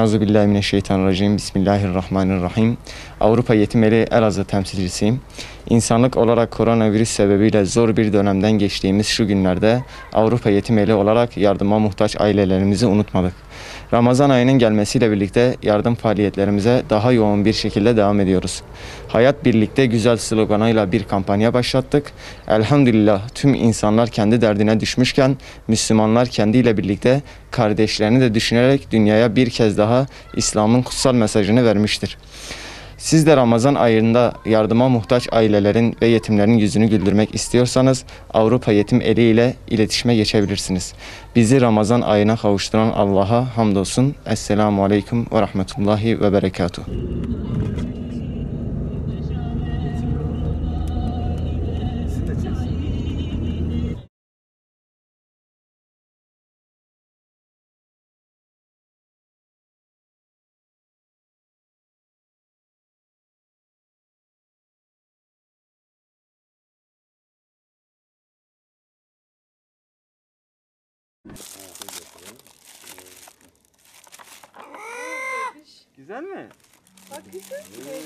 Euzubillahimineşşeytanirracim. Bismillahirrahmanirrahim. Avrupa Yetim Eli Elazığ temsilcisiyim. İnsanlık olarak koronavirüs sebebiyle zor bir dönemden geçtiğimiz şu günlerde Avrupa Yetim Eli olarak yardıma muhtaç ailelerimizi unutmadık. Ramazan ayının gelmesiyle birlikte yardım faaliyetlerimize daha yoğun bir şekilde devam ediyoruz. Hayat Birlikte güzel sloganıyla bir kampanya başlattık. Elhamdülillah tüm insanlar kendi derdine düşmüşken Müslümanlar kendiyle birlikte kardeşlerini de düşünerek dünyaya bir kez daha İslam'ın kutsal mesajını vermiştir. Siz de Ramazan ayında yardıma muhtaç ailelerin ve yetimlerin yüzünü güldürmek istiyorsanız Avrupa Yetim Eli ile iletişime geçebilirsiniz. Bizi Ramazan ayına kavuşturan Allah'a hamdolsun. Esselamu Aleyküm ve Rahmetullahi ve Berekatuhu. Güzel mi? Bak güzel mi?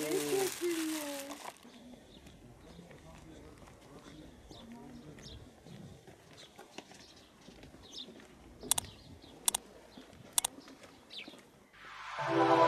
Evet,